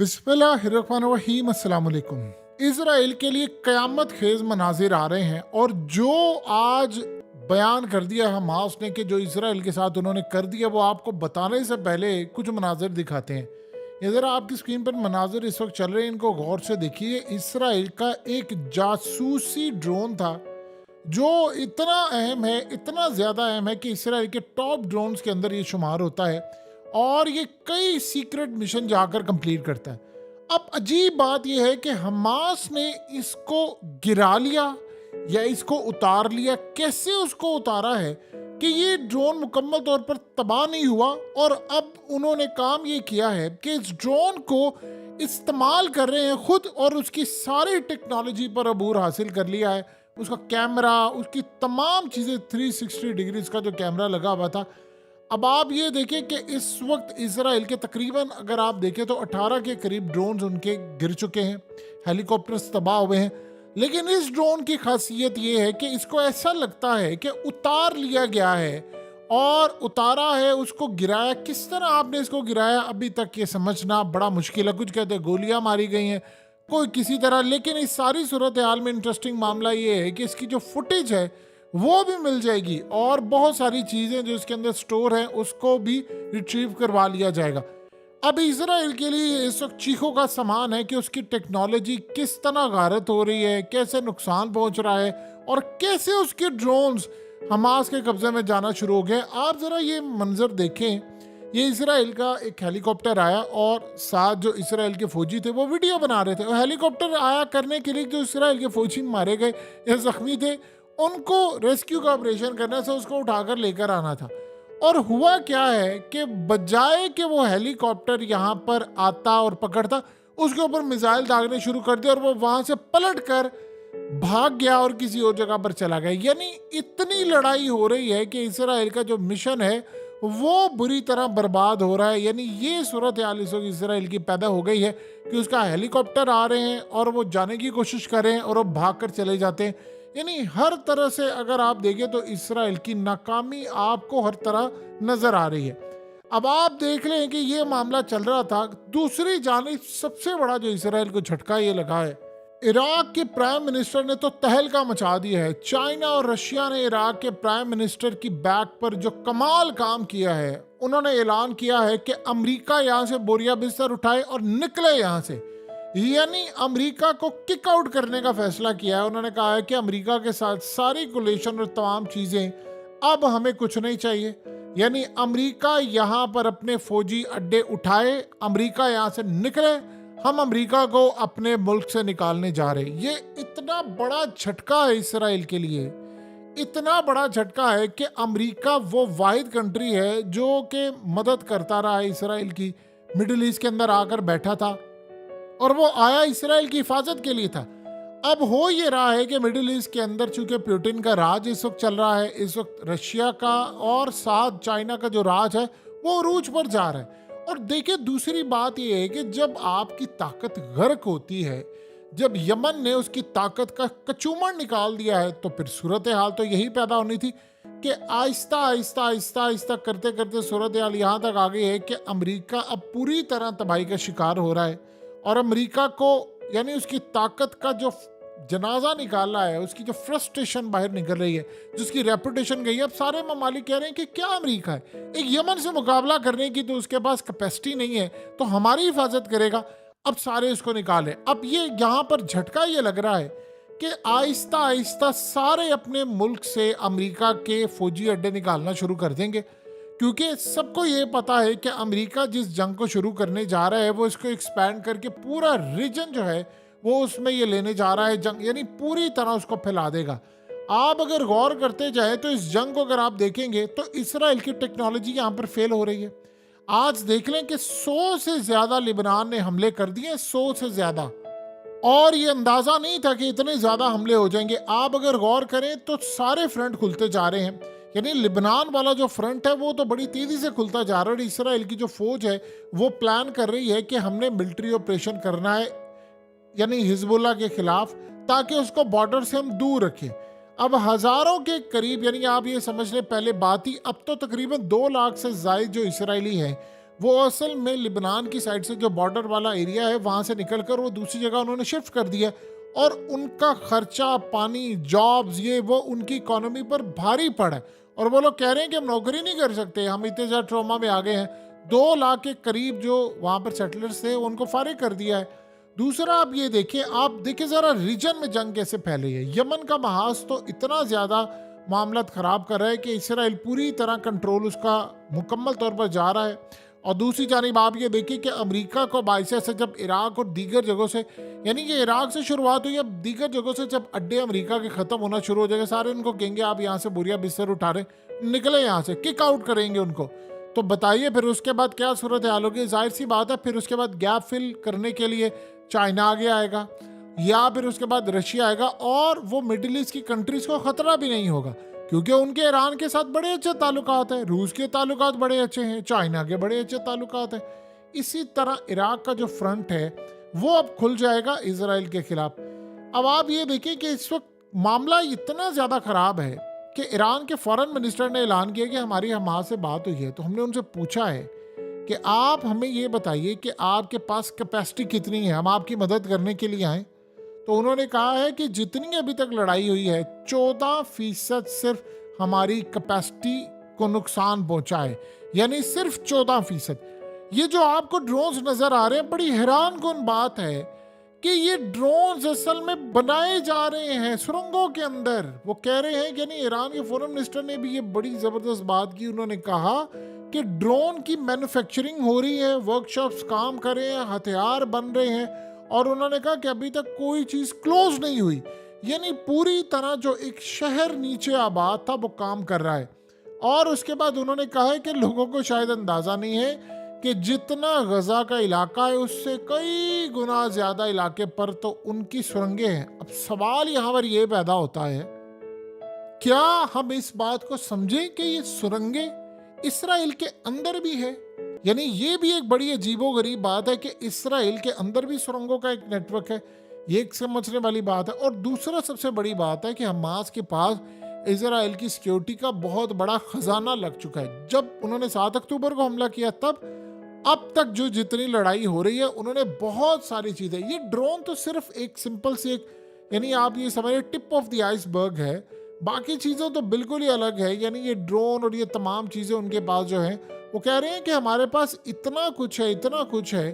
बिस्मिल्लाहिर्रहमानिर्रहीम अस्सलाम वालेकुम। इसराइल के लिए कयामत खेज मनाजिर आ रहे हैं और जो आज बयान कर दिया हमास ने कि जो इसराइल के साथ उन्होंने कर दिया वो आपको बताने से पहले कुछ मनाजिर दिखाते हैं। ये ज़रा आपकी स्क्रीन पर मनाजिर इस वक्त चल रहे हैं, इनको गौर से देखिए। इसराइल का एक जासूसी ड्रोन था जो इतना अहम है, इतना ज़्यादा अहम है कि इसराइल के टॉप ड्रोन्स के अंदर ये शुमार होता है और ये कई सीक्रेट मिशन जाकर कंप्लीट करता है। अब अजीब बात यह है कि हमास ने इसको गिरा लिया या इसको उतार लिया। कैसे उसको उतारा है कि ये ड्रोन मुकम्मल तौर पर तबाह नहीं हुआ, और अब उन्होंने काम ये किया है कि इस ड्रोन को इस्तेमाल कर रहे हैं खुद और उसकी सारी टेक्नोलॉजी पर अबूर हासिल कर लिया है। उसका कैमरा, उसकी तमाम चीज़ें, 360 डिग्रीज का जो कैमरा लगा हुआ था। अब आप ये देखें कि इस वक्त इसराइल के तकरीबन अगर आप देखें तो 18 के करीब ड्रोन्स उनके गिर चुके हैं, हेलीकॉप्टर्स तबाह हुए हैं। लेकिन इस ड्रोन की खासियत ये है कि इसको ऐसा लगता है कि उतार लिया गया है और उतारा है, उसको गिराया। किस तरह आपने इसको गिराया अभी तक ये समझना बड़ा मुश्किल है। कुछ कहते हैं गोलियां मारी गई हैं, कोई किसी तरह। लेकिन इस सारी सूरत हाल में इंटरेस्टिंग मामला ये है कि इसकी जो फुटेज है वो भी मिल जाएगी और बहुत सारी चीज़ें जो इसके अंदर स्टोर हैं उसको भी रिट्रीव करवा लिया जाएगा। अब इसराइल के लिए इस वक्त चीखों का सामान है कि उसकी टेक्नोलॉजी किस तरह गारत हो रही है, कैसे नुकसान पहुंच रहा है और कैसे उसके ड्रोन्स हमास के कब्जे में जाना शुरू हो गए। आप ज़रा ये मंजर देखें। ये इसराइल का एक हेलीकॉप्टर आया और साथ जो इसराइल के फौजी थे वो वीडियो बना रहे थे। और हेलीकॉप्टर आया करने के लिए जो इसराइल के फौजी मारे गए या जख्मी थे उनको रेस्क्यू का ऑपरेशन करने से उसको उठाकर लेकर आना था। और हुआ क्या है कि बजाय कि वो हेलीकॉप्टर यहाँ पर आता और पकड़ता, उसके ऊपर मिसाइल दागने शुरू कर दिया और वो वहां से पलट कर भाग गया और किसी और जगह पर चला गया। यानी इतनी लड़ाई हो रही है कि इसराइल का जो मिशन है वो बुरी तरह बर्बाद हो रहा है। यानी ये सूरत हाल इस वक्त इसराइल की पैदा हो गई है कि उसका हेलीकॉप्टर आ रहे हैं और वो जाने की कोशिश कर रहे हैं और वो भाग कर चले जाते हैं। यानी हर तरह से अगर आप देखें तो इसराइल की नाकामी आपको हर तरह नजर आ रही है। अब आप देख लें कि ये मामला चल रहा था, दूसरी जानिब सबसे बड़ा जो इसराइल को झटका ये लगा है, इराक के प्राइम मिनिस्टर ने तो तहलका मचा दिया है। चाइना और रशिया ने इराक के प्राइम मिनिस्टर की बैक पर जो कमाल काम किया है, उन्होंने ऐलान किया है कि अमेरिका यहाँ से बोरिया बिस्तर उठाए और निकले यहाँ से। यानी अमेरिका को किक आउट करने का फैसला किया है। उन्होंने कहा है कि अमेरिका के साथ सारी कोलेशन और तमाम चीज़ें, अब हमें कुछ नहीं चाहिए। यानी अमेरिका यहाँ पर अपने फौजी अड्डे उठाए, अमेरिका यहाँ से निकले, हम अमेरिका को अपने मुल्क से निकालने जा रहे हैं। ये इतना बड़ा झटका है इसराइल के लिए, इतना बड़ा झटका है कि अमेरिका वो वाहिद कंट्री है जो कि मदद करता रहा है इसराइल की। मिडिल ईस्ट के अंदर आकर बैठा था और वो आया इसराइल की हिफाजत के लिए था। अब हो ये रहा है कि मिडिल ईस्ट के अंदर चूंकि पुतिन का राज इस वक्त चल रहा है, इस वक्त रशिया का और साथ चाइना का जो राज है वो अरूज पर जा रहा है। और देखिए दूसरी बात ये है कि जब आपकी ताकत गर्क होती है, जब यमन ने उसकी ताकत का कचूमर निकाल दिया है, तो फिर सूरत हाल तो यही पैदा होनी थी कि आहिस्ता आहिस्ता आहिस्ता आहिस्ता करते करते सूरत हाल यहाँ तक आ गई है कि अमेरिका अब पूरी तरह तबाही का शिकार हो रहा है। और अमेरिका को यानी उसकी ताकत का जो जनाजा निकाला है, उसकी जो फ्रस्ट्रेशन बाहर निकल रही है, जिसकी रेपुटेशन गई है, अब सारे ममालिक कह रहे हैं कि क्या अमेरिका है, एक यमन से मुकाबला करने की तो उसके पास कैपेसिटी नहीं है, तो हमारी हिफाजत करेगा। अब सारे इसको निकालें। अब ये यहाँ पर झटका ये लग रहा है कि आहिस्ता आहिस्ता सारे अपने मुल्क से अमेरिका के फौजी अड्डे निकालना शुरू कर देंगे, क्योंकि सबको ये पता है कि अमेरिका जिस जंग को शुरू करने जा रहा है वो इसको एक्सपैंड करके पूरा रीजन जो है वो उसमें ये लेने जा रहा है जंग, यानी पूरी तरह उसको फैला देगा। आप अगर गौर करते जाए तो इस जंग को अगर आप देखेंगे तो इसराइल की टेक्नोलॉजी यहाँ पर फेल हो रही है। आज देख लें कि 100 से ज्यादा लिबनान ने हमले कर दिए, 100 से ज्यादा, और ये अंदाजा नहीं था कि इतने ज्यादा हमले हो जाएंगे। आप अगर गौर करें तो सारे फ्रंट खुलते जा रहे हैं। यानी लिबनान वाला जो फ्रंट है वो तो बड़ी तेजी से खुलता जा रहा है। इसराइल की जो फौज है वो प्लान कर रही है कि हमने मिलिट्री ऑपरेशन करना है यानी हिजबुल्लाह के खिलाफ, ताकि उसको बॉर्डर से हम दूर रखें। अब हजारों के करीब, यानी आप ये समझ लें पहले बात ही, अब तो तकरीबन 2 लाख से ज्यादा जो इसराइली हैं वो असल में लिबनान की साइड से जो बॉर्डर वाला एरिया है वहाँ से निकलकर वो दूसरी जगह उन्होंने शिफ्ट कर दिया, और उनका खर्चा पानी, जॉब्स, ये वो उनकी इकोनॉमी पर भारी पड़ा है। और वो लोग कह रहे हैं कि हम नौकरी नहीं कर सकते, हम इतने ज़्यादा ट्रॉमा में आ गए हैं। 2 लाख के करीब जो वहाँ पर सेटलर्स थे उनको फारिग कर दिया है। दूसरा आप ये देखिए, आप देखिए ज़रा रीजन में जंग कैसे फैली है। यमन का महाज तो इतना ज़्यादा मामला ख़राब कर रहा है कि इसराइल पूरी तरह कंट्रोल उसका मुकम्मल तौर पर जा रहा है। और दूसरी जानिब आप ये देखिए कि अमेरिका को बाइस से जब इराक और दीगर जगहों से, यानी कि इराक से शुरुआत हुई, अब दीगर जगहों से जब अड्डे अमेरिका के ख़त्म होना शुरू हो जाएंगे, सारे उनको कहेंगे आप यहाँ से बोरिया बिस्तर उठा रहे, निकले यहाँ से, किक आउट करेंगे उनको। तो बताइए फिर उसके बाद क्या सूरत हाल होगी। जाहिर सी बात है फिर उसके बाद गैप फिल करने के लिए चाइना आगे आएगा, या फिर उसके बाद रशिया आएगा, और वो मिडिल ईस्ट की कंट्रीज को खतरा भी नहीं होगा क्योंकि उनके ईरान के साथ बड़े अच्छे ताल्लुकात हैं, रूस के ताल्लुकात बड़े अच्छे हैं, चाइना के बड़े अच्छे ताल्लुकात हैं। इसी तरह इराक का जो फ्रंट है वो अब खुल जाएगा इजराइल के खिलाफ। अब आप ये देखिए कि इस वक्त मामला इतना ज़्यादा ख़राब है कि ईरान के फॉरेन मिनिस्टर ने ऐलान किया कि हमारी हमास से बात हुई है। तो हमने उनसे पूछा है कि आप हमें ये बताइए कि आपके पास कैपेसिटी कितनी है, हम आपकी मदद करने के लिए आए। तो उन्होंने कहा है कि जितनी अभी तक लड़ाई हुई है 14% सिर्फ हमारी कैपेसिटी को नुकसान पहुंचा है, यानी सिर्फ 14%। ये जो आपको ड्रोन्स नजर आ रहे हैं, बड़ी हैरान कौन बात है कि ये ड्रोन्स असल में बनाए जा रहे हैं सुरंगों के अंदर। वो कह रहे हैं कि नहीं, ईरान के फॉरेन मिनिस्टर ने भी ये बड़ी जबरदस्त बात की। उन्होंने कहा कि ड्रोन की मैन्युफैक्चरिंग हो रही है, वर्कशॉप्स काम कर रहे हैं, हथियार बन रहे हैं, और उन्होंने कहा कि अभी तक कोई चीज़ क्लोज नहीं हुई, यानी पूरी तरह जो एक शहर नीचे आबाद था वो काम कर रहा है। और उसके बाद उन्होंने कहा है कि लोगों को शायद अंदाज़ा नहीं है कि जितना गजा का इलाका है उससे कई गुना ज़्यादा इलाके पर तो उनकी सुरंगें हैं। अब सवाल यहाँ पर यह पैदा होता है, क्या हम इस बात को समझें कि ये सुरंगें इसराइल के अंदर भी है? यानी ये भी एक बड़ी अजीबोगरीब बात है कि इसराइल के अंदर भी सुरंगों का एक नेटवर्क है। ये एक समझने वाली बात है। और दूसरा सबसे बड़ी बात है कि हमास के पास इसराइल की सिक्योरिटी का बहुत बड़ा खजाना लग चुका है। जब उन्होंने 7 अक्टूबर को हमला किया तब अब तक जो जितनी लड़ाई हो रही है उन्होंने बहुत सारी चीज़ें, ये ड्रोन तो सिर्फ एक सिंपल सी एक, यानी आप ये समझिए टिप ऑफ द आइसबर्ग है, बाकी चीज़ें तो बिल्कुल ही अलग है। यानी ये ड्रोन और ये तमाम चीज़ें उनके पास जो है, वो कह रहे हैं कि हमारे पास इतना कुछ है, इतना कुछ है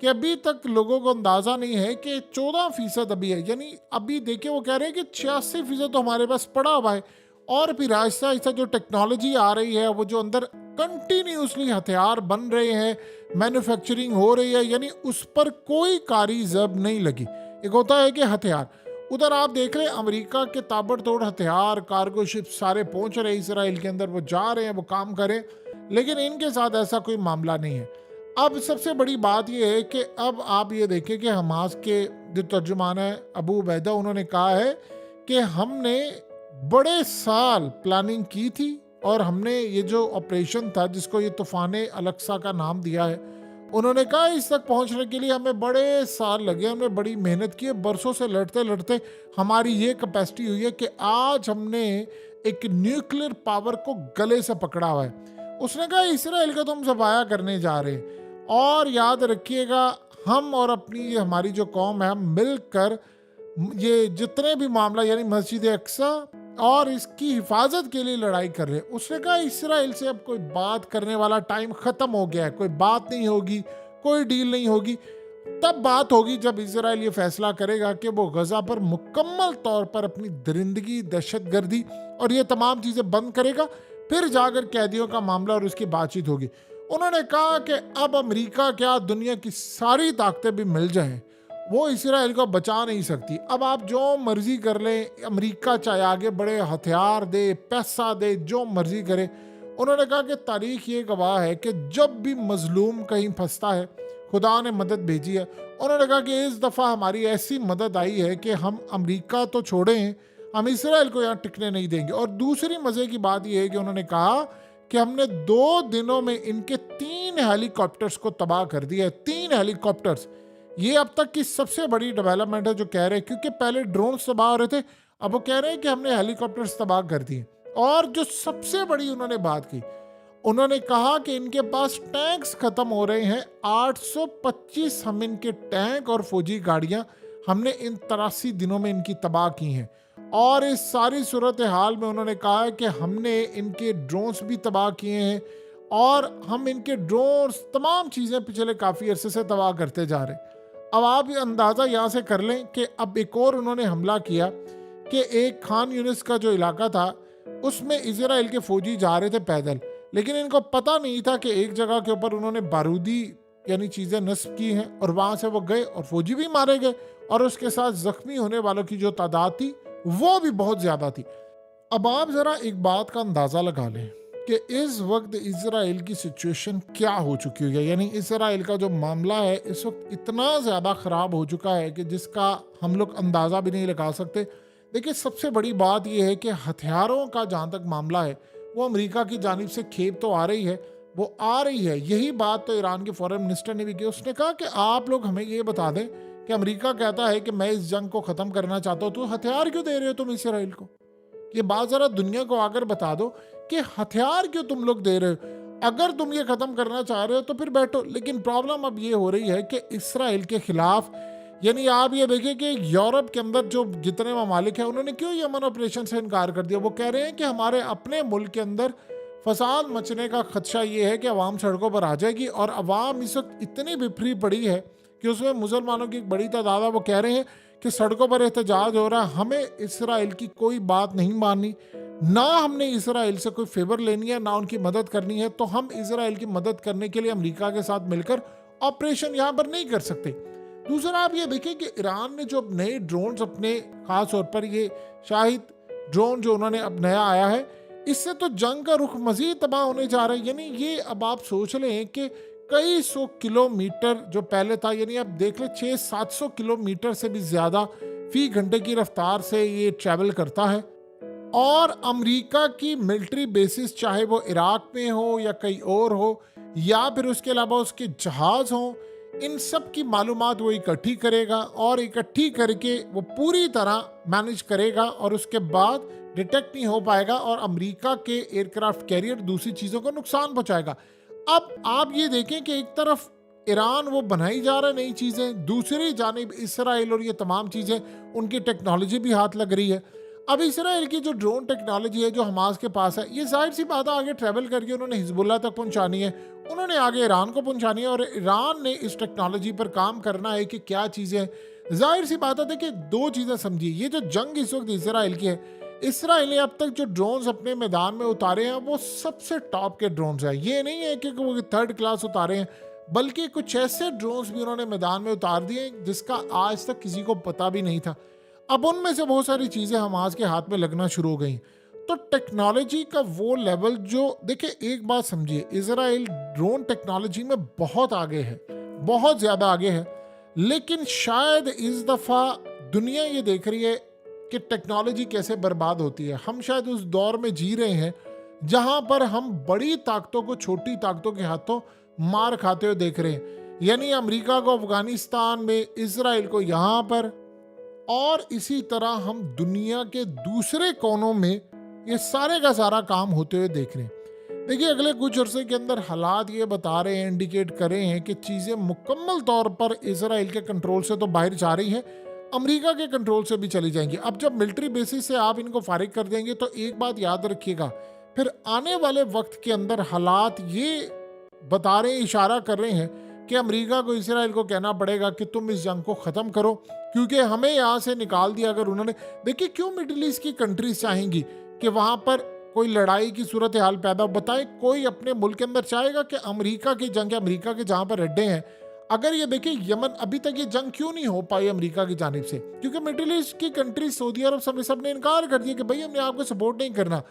कि अभी तक लोगों को अंदाज़ा नहीं है कि 14% अभी है। यानी अभी देखिए वो कह रहे हैं कि 86% तो हमारे पास पड़ा हुआ है, और फिर आहिस्ता आहिस्ता जो टेक्नोलॉजी आ रही है, वो जो अंदर कंटिन्यूसली हथियार बन रहे हैं, मैन्युफैक्चरिंग हो रही है, यानी उस पर कोई कारी जब नहीं लगी। एक होता है कि हथियार, उधर आप देख रहे हैं अमेरिका के ताबड़तोड़ हथियार, कार्गो शिप सारे पहुंच रहे हैं इसराइल के अंदर, वो जा रहे हैं, वो काम करें, लेकिन इनके साथ ऐसा कोई मामला नहीं है। अब सबसे बड़ी बात यह है कि अब आप ये देखें कि हमास के जो तर्जुमान है अबू उबैदा, उन्होंने कहा है कि हमने बड़े साल प्लानिंग की थी, और हमने ये जो ऑपरेशन था जिसको ये तूफान अलक्सा का नाम दिया है, उन्होंने कहा इस तक पहुंचने के लिए हमें बड़े साल लगे, हमने बड़ी मेहनत की है, बरसों से लड़ते लड़ते हमारी ये कैपेसिटी हुई है कि आज हमने एक न्यूक्लियर पावर को गले से पकड़ा हुआ है। उसने कहा इसराइल का तो हम सफाया करने जा रहे हैं, और याद रखिएगा हम और अपनी हमारी जो कौम है, हम मिलकर ये जितने भी मामला, यानी मस्जिद अक्सा और इसकी हिफाजत के लिए लड़ाई कर रहे हैं। उसने कहा इसराइल से अब कोई बात करने वाला टाइम खत्म हो गया है, कोई बात नहीं होगी, कोई डील नहीं होगी। तब बात होगी जब इसराइल ये फैसला करेगा कि वो गजा पर मुकम्मल तौर पर अपनी दरिंदगी, दहशतगर्दी और ये तमाम चीज़ें बंद करेगा, फिर जाकर कैदियों का मामला और उसकी बातचीत होगी। उन्होंने कहा कि अब अमेरिका क्या, दुनिया की सारी ताकतें भी मिल जाएं, वो इसराइल को बचा नहीं सकती। अब आप जो मर्जी कर लें, अमेरिका चाहे आगे बड़े, हथियार दे, पैसा दे, जो मर्जी करे। उन्होंने कहा कि तारीख ये गवाह है कि जब भी मजलूम कहीं फंसता है खुदा ने मदद भेजी है। उन्होंने कहा कि इस दफ़ा हमारी ऐसी मदद आई है कि हम अमेरिका तो छोड़ें, हम इसराइल को यहाँ टिकने नहीं देंगे। और दूसरी मज़े की बात यह है कि उन्होंने कहा कि हमने 2 दिनों में इनके 3 हेलीकॉप्टर्स को तबाह कर दिया है। 3 हेलीकॉप्टर्स, ये अब तक की सबसे बड़ी डेवलपमेंट है जो कह रहे हैं, क्योंकि पहले ड्रोन तबाह हो रहे थे, अब वो कह रहे हैं कि हमने हेलीकॉप्टर्स तबाह कर दिए। और जो सबसे बड़ी उन्होंने बात की, उन्होंने कहा कि इनके पास टैंक्स खत्म हो रहे हैं, 825 हम इनके टैंक और फौजी गाड़ियां हमने इन 83 दिनों में इनकी तबाह की हैं। और इस सारी सूरत हाल में उन्होंने कहा है कि हमने इनके ड्रोन्स भी तबाह किए हैं और हम इनके ड्रोन्स तमाम चीज़ें पिछले काफ़ी अरसे से तबाह करते जा रहे हैं। अब आप ये अंदाज़ा यहाँ से कर लें कि अब एक और उन्होंने हमला किया कि एक खान यूनिस का जो इलाका था उसमें इजराइल के फौजी जा रहे थे पैदल, लेकिन इनको पता नहीं था कि एक जगह के ऊपर उन्होंने बारूदी यानी चीज़ें नस्ब की हैं और वहाँ से वो गए और फौजी भी मारे गए और उसके साथ ज़ख्मी होने वालों की जो तादाद थी वो भी बहुत ज़्यादा थी। अब आप ज़रा एक बात का अंदाज़ा लगा लें कि इस वक्त इजराइल की सिचुएशन क्या हो चुकी है, यानी इजराइल का जो मामला है इस वक्त इतना ज़्यादा ख़राब हो चुका है कि जिसका हम लोग अंदाज़ा भी नहीं लगा सकते। देखिए, सबसे बड़ी बात यह है कि हथियारों का जहाँ तक मामला है वो अमेरिका की जानिब से खेप तो आ रही है, वो आ रही है। यही बात तो ईरान के फॉरेन मिनिस्टर ने भी की। उसने कहा कि आप लोग हमें ये बता दें कि अमेरिका कहता है कि मैं इस जंग को ख़त्म करना चाहता हूँ, तो हथियार क्यों दे रहे हो तुम इसराइल को? ये बात ज़रा दुनिया को आकर बता दो कि हथियार क्यों तुम लोग दे रहे हो। अगर तुम ये ख़त्म करना चाह रहे हो तो फिर बैठो। लेकिन प्रॉब्लम अब ये हो रही है कि इसराइल के खिलाफ, यानी आप ये देखिए कि यूरोप के अंदर जो जितने ममालिक हैं उन्होंने क्यों यमन ऑपरेशन से इनकार कर दिया। वो कह रहे हैं कि हमारे अपने मुल्क के अंदर फसाद मचने का खदशा ये है कि अवाम सड़कों पर आ जाएगी और अवाम इस वक्त इतनी बिफरी पड़ी है कि उसमें मुसलमानों की एक बड़ी तादाद है। वो कह रहे हैं कि सड़कों पर एहतजाज हो रहा है, हमें इसराइल की कोई बात नहीं माननी, ना हमने इसराइल से कोई फेवर लेनी है, ना उनकी मदद करनी है, तो हम इसराइल की मदद करने के लिए अमेरिका के साथ मिलकर ऑपरेशन यहाँ पर नहीं कर सकते। दूसरा, आप ये देखें कि ईरान ने जो नए ड्रोन अपने, खास तौर पर ये शाहिद ड्रोन जो उन्होंने अब नया आया है, इससे तो जंग का रुख मजीद तबाह होने जा रहा है। यानी ये अब आप सोच लें कि कई सौ किलोमीटर जो पहले था, यानी आप देख लें 600-700 किलोमीटर से भी ज़्यादा फी घंटे की रफ्तार से ये ट्रैवल करता है। और अमेरिका की मिलिट्री बेसिस, चाहे वो इराक में हो या कहीं और हो, या फिर उसके अलावा उसके जहाज़ हों, इन सब की मालूमात वो इकट्ठी करेगा और इकट्ठी करके वो पूरी तरह मैनेज करेगा और उसके बाद डिटेक्ट नहीं हो पाएगा और अमेरिका के एयरक्राफ्ट कैरियर दूसरी चीज़ों को नुकसान पहुंचाएगा। अब आप ये देखें कि एक तरफ ईरान वो बनाई जा रहा है नई चीज़ें, दूसरी जानिब इसराइल और ये तमाम चीज़ें, उनकी टेक्नोलॉजी भी हाथ लग रही है। अब इसराइल की जो ड्रोन टेक्नोलॉजी है जो हमास के पास है, ये जाहिर सी बात है आगे ट्रैवल करके उन्होंने हिजबुल्लाह तक पहुंचानी है, उन्होंने आगे ईरान को पहुंचानी है और ईरान ने इस टेक्नोलॉजी पर काम करना है कि क्या चीज़ें। जाहिर सी बात है, देखिए दो चीज़ें समझिए, ये जो जंग इस वक्त इसराइल की है, इसराइल ने अब तक जो ड्रोन्स अपने मैदान में उतारे हैं वो सबसे टॉप के ड्रोन्स हैं। ये नहीं है कि वो थर्ड क्लास उतारे हैं, बल्कि कुछ ऐसे ड्रोन्स भी उन्होंने मैदान में उतार दिए जिसका आज तक किसी को पता भी नहीं था। अब उनमें से बहुत सारी चीज़ें हमास के हाथ में लगना शुरू हो गई। तो टेक्नोलॉजी का वो लेवल जो, देखिए एक बात समझिए, इसराइल ड्रोन टेक्नोलॉजी में बहुत आगे है, बहुत ज़्यादा आगे है। लेकिन शायद इस दफ़ा दुनिया ये देख रही है कि टेक्नोलॉजी कैसे बर्बाद होती है। हम शायद उस दौर में जी रहे हैं जहां पर हम बड़ी ताकतों को छोटी ताकतों के हाथों मार खाते हुए देख रहे हैं। यानी अमेरिका को अफगानिस्तान में, इसराइल को यहाँ पर, और इसी तरह हम दुनिया के दूसरे कोनों में ये सारे का सारा काम होते हुए देख रहे हैं। देखिए अगले कुछ अरसे के अंदर हालात ये बता रहे हैं, इंडिकेट कर रहे हैं कि चीज़ें मुकम्मल तौर पर इसराइल के कंट्रोल से तो बाहर जा रही हैं, अमेरिका के कंट्रोल से भी चली जाएंगी। अब जब मिलिट्री बेसिस से आप इनको फारिग कर देंगे तो एक बात याद रखिएगा, फिर आने वाले वक्त के अंदर हालात ये बता रहे हैं, इशारा कर रहे हैं कि अमेरिका को इसराइल को कहना पड़ेगा कि तुम इस जंग को ख़त्म करो, क्योंकि हमें यहाँ से निकाल दिया अगर उन्होंने। देखिए क्यों मिडिल ईस्ट की कंट्रीज चाहेंगी कि वहाँ पर कोई लड़ाई की सूरत हाल पैदा हो। बताएं कोई अपने मुल्क के अंदर चाहेगा कि अमेरिका की जंग, अमेरिका के जहाँ पर अड्डे हैं, अगर ये देखिए यमन, अभी तक ये जंग क्यों नहीं हो पाई अमेरिका की जानिब से? क्योंकि मिडिल ईस्ट की कंट्रीज, सऊदी अरब सब ने इनकार कर दिया कि भाई हमने आपको सपोर्ट नहीं करना।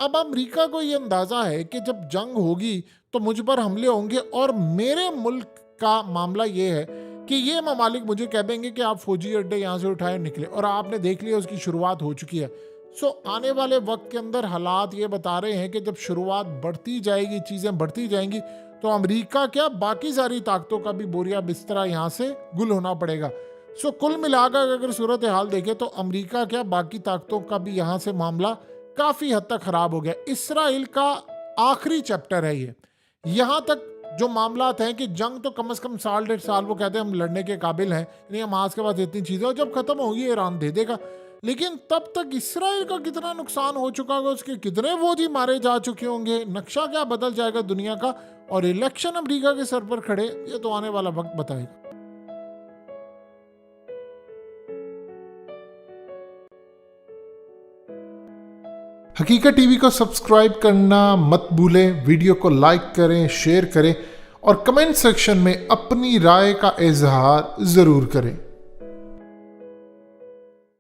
अब अमेरिका को ये अंदाज़ा है कि जब जंग होगी तो मुझ पर हमले होंगे और मेरे मुल्क का मामला ये है कि ये ममालिक मुझे कह देंगे कि आप फौजी अड्डे यहाँ से उठाए निकले, और आपने देख लिया उसकी शुरुआत हो चुकी है। सो आने वाले वक्त के अंदर हालात ये बता रहे हैं कि जब शुरुआत बढ़ती जाएगी, चीज़ें बढ़ती जाएंगी, तो अमेरिका क्या बाकी सारी ताकतों का भी बोरिया बिस्तरा यहाँ से गुल होना पड़ेगा। सो कुल मिलाकर अगर सूरत हाल देखें तो अमेरिका क्या बाकी ताकतों का भी यहाँ से मामला काफ़ी हद तक ख़राब हो गया। इसराइल का आखिरी चैप्टर है ये। यहाँ तक जो मामलात हैं कि जंग तो कम से कम साल 1.5 साल वो कहते हैं हम लड़ने के काबिल हैं, यानी हमास के पास इतनी चीज़ें, और जब खत्म होगी ईरान दे देगा। लेकिन तब तक इसराइल का कितना नुकसान हो चुका होगा, उसके कितने फौजी मारे जा चुके होंगे, नक्शा क्या बदल जाएगा दुनिया का, और इलेक्शन अमेरिका के सर पर खड़े, ये तो आने वाला वक्त बताएगा। हकीकत टीवी को सब्सक्राइब करना मत भूलें, वीडियो को लाइक करें, शेयर करें और कमेंट सेक्शन में अपनी राय का इजहार ज़रूर करें।